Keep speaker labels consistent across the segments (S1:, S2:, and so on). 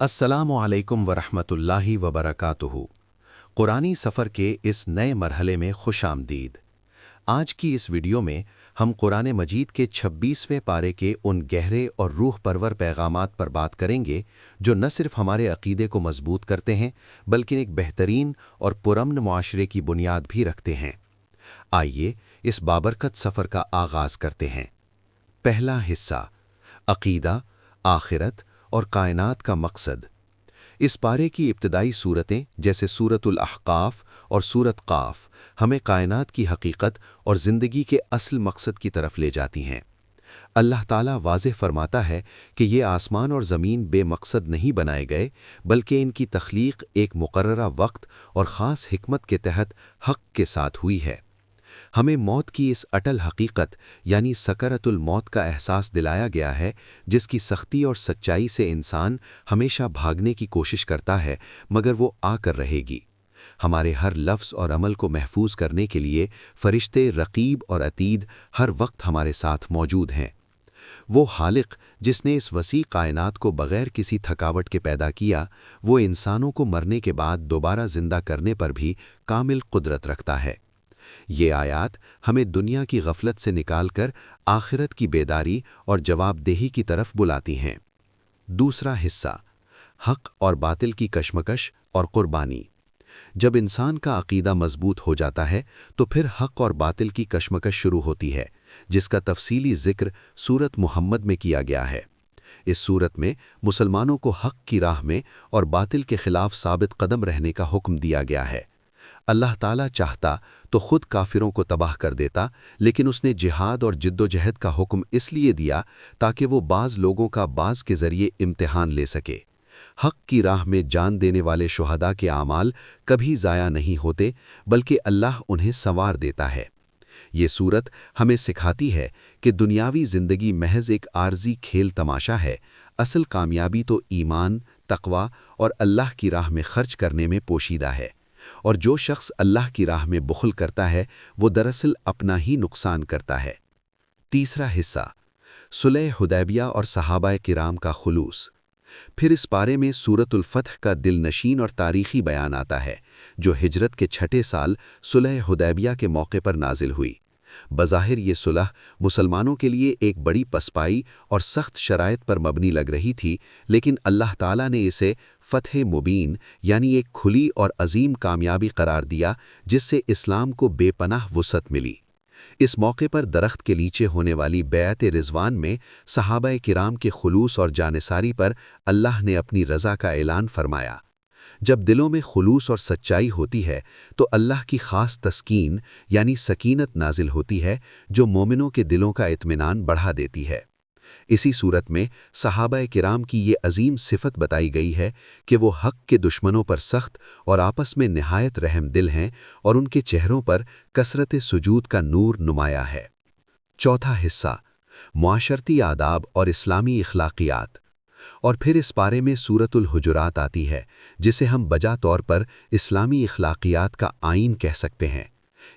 S1: अस्सलामु अलैकुम वरहमतुल्लाहि वबरकातुहू। कुरानी सफ़र के इस नए मरहले में खुश आमदीद। आज की इस वीडियो में हम कुरान मजीद के 26वें पारे के उन गहरे और रूह परवर पैगामात पर बात करेंगे जो न सिर्फ हमारे अकीदे को मजबूत करते हैं बल्कि एक बेहतरीन और पुरअमन मुआशरे की बुनियाद भी रखते हैं। आइए इस बाबरकत सफ़र का आगाज़ करते हैं। पहला हिस्सा, अकीदा, आखिरत और कायनात का मकसद। इस पारे की इब्तदाई सूरतें जैसे सूरतुल अहकाफ और सूरत काफ हमें कायनात की हकीकत और ज़िंदगी के असल मकसद की तरफ ले जाती हैं। अल्लाह ताला वाज़ेह फरमाता है कि ये आसमान और ज़मीन बेमकसद नहीं बनाए गए बल्कि इनकी तख्लीक एक मुकर्ररा वक्त और ख़ास हिकमत के तहत हक़ के साथ हुई है। हमें मौत की इस अटल हकीकत यानी सकरतुल मौत का एहसास दिलाया गया है, जिसकी सख्ती और सच्चाई से इंसान हमेशा भागने की कोशिश करता है मगर वो आकर रहेगी। हमारे हर लफ्ज़ और अमल को महफूज करने के लिए फ़रिश्ते रकीब और अतीद हर वक्त हमारे साथ मौजूद हैं। वो खालिक जिसने इस वसी कायनात को बग़ैर किसी थकावट के पैदा किया, वो इंसानों को मरने के बाद दोबारा ज़िंदा करने पर भी कामिल कुदरत रखता है। ये आयात हमें दुनिया की गफलत से निकालकर आखिरत की बेदारी और जवाबदेही की तरफ बुलाती हैं। दूसरा हिस्सा, हक़ और बातिल की कशमकश और कुर्बानी। जब इंसान का अकीदा मजबूत हो जाता है तो फिर हक़ और बातिल की कशमकश शुरू होती है, जिसका तफसीली ज़िक्र सूरत मुहम्मद में किया गया है। इस सूरत में मुसलमानों को हक़ की राह में और बातिल के खिलाफ साबित कदम रहने का हुक्म दिया गया है। अल्लाह ताला चाहता तो खुद काफिरों को तबाह कर देता, लेकिन उसने जिहाद और जिद्दोजहद का हुक्म इसलिए दिया ताकि वो बाज़ लोगों का बाज़ के ज़रिए इम्तिहान ले सके। हक़ की राह में जान देने वाले शुहदा के आमाल कभी ज़ाया नहीं होते बल्कि अल्लाह उन्हें संवार देता है। ये सूरत हमें सिखाती है कि दुनियावी ज़िंदगी महज एक आर्जी खेल तमाशा है। असल कामयाबी तो ईमान, तक़वा और अल्लाह की राह में खर्च करने में पोशीदा है, और जो शख्स अल्लाह की राह में बुखल करता है वो दरअसल अपना ही नुकसान करता है। तीसरा हिस्सा, सुलह हुदैबिया और सहाबाए किराम का खुलूस। फिर इस पारे में सूरतुल फतह का दिलनशीन और तारीख़ी बयान आता है, जो हिजरत के छठे साल सुलह हुदैबिया के मौके पर नाजिल हुई। बज़ाहिर ये सुलह मुसलमानों के लिए एक बड़ी पसपाई और सख्त शराइत पर मबनी लग रही थी, लेकिन अल्लाह ताला ने इसे फ़तह मुबीन यानी एक खुली और अजीम कामयाबी करार दिया, जिससे इस्लाम को बेपनाह वुसअत मिली। इस मौके पर दरख्त के नीचे होने वाली बैअत रिज़वान में सहाबाए किराम के खुलूस और जानिसारी पर अल्लाह ने अपनी रज़ा का ऐलान फरमाया। जब दिलों में खुलूस और सच्चाई होती है तो अल्लाह की ख़ास तस्कीन यानी सकीनत नाजिल होती है, जो मोमिनों के दिलों का इत्मीनान बढ़ा देती है। इसी सूरत में सहाबाए किराम की ये अजीम सिफत बताई गई है कि वो हक़ के दुश्मनों पर सख्त और आपस में निहायत रहम दिल हैं, और उनके चेहरों पर कसरत सुजूद का नूर नुमाया है। चौथा हिस्सा, मुआशरती आदाब और इस्लामी इखलाकियात। और फिर इस पारे में सूरतुल हुजुरात आती है, जिसे हम बजा तौर पर इस्लामी इखलाकियात का आईन कह सकते हैं।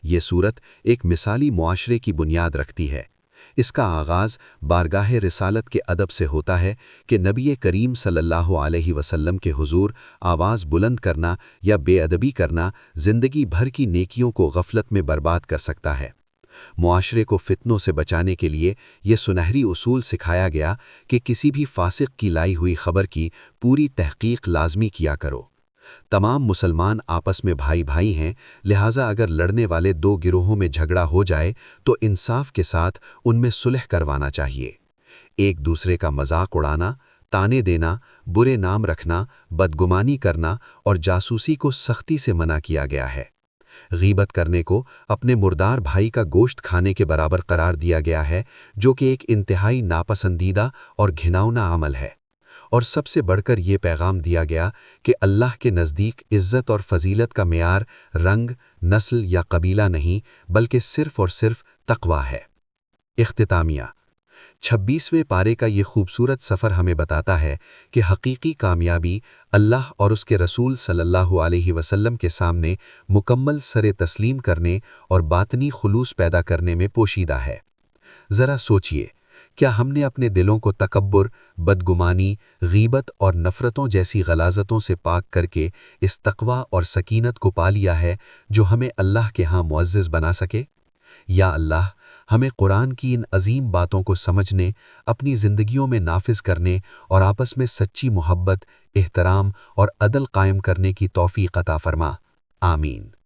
S1: ये सूरत एक मिसाली मुआशरे की बुनियाद रखती है। इसका आगाज़ बारगाह रिसालत के अदब से होता है कि नबी करीम सल्लल्लाहु अलैहि वसल्लम के हुजूर आवाज़ बुलंद करना या बेअदबी करना ज़िंदगी भर की नेकियों को गफलत में बर्बाद कर सकता है। मुआशरे को फितनों से बचाने के लिए ये सुनहरी उसूल सिखाया गया कि किसी भी फासिक की लाई हुई खबर की पूरी तहकीक लाजमी किया करो। तमाम मुसलमान आपस में भाई भाई हैं, लिहाजा अगर लड़ने वाले दो गिरोहों में झगड़ा हो जाए तो इंसाफ के साथ उनमें सुलह करवाना चाहिए। एक दूसरे का मजाक उड़ाना, ताने देना, बुरे नाम रखना, बदगुमानी करना और जासूसी को सख्ती से मना किया गया है। गीबत करने को अपने मुर्दार भाई का गोश्त खाने के बराबर करार दिया गया है, जो कि एक इंतहाई नापसंदीदा और घिनौना अमल है। और सबसे बढ़कर ये पैगाम दिया गया कि अल्लाह के नज़दीक इज़्ज़त और फ़जीलत का मेयार रंग, नस्ल या कबीला नहीं बल्कि सिर्फ़ और सिर्फ़ तक़वा है। इख्तितामिया, 26वें पारे का ये खूबसूरत सफ़र हमें बताता है कि हकीकी कामयाबी अल्लाह और उसके रसूल सल्लल्लाहु अलैहि वसल्लम के सामने मुकम्मल सरे तस्लीम करने और बातनी खुलूस पैदा करने में पोशीदा है। ज़रा सोचिए
S2: کیا ہم نے اپنے دلوں کو تکبر، بدگمانی، غیبت اور نفرتوں جیسی غلاظتوں سے پاک کر کے اس تقوی اور سکینت کو پا لیا ہے جو ہمیں اللہ کے ہاں معزز بنا سکے؟ یا اللہ، ہمیں قرآن کی ان عظیم باتوں کو سمجھنے، اپنی زندگیوں میں نافذ کرنے اور آپس میں سچی محبت، احترام اور عدل قائم کرنے کی توفیق عطا فرما۔ آمین۔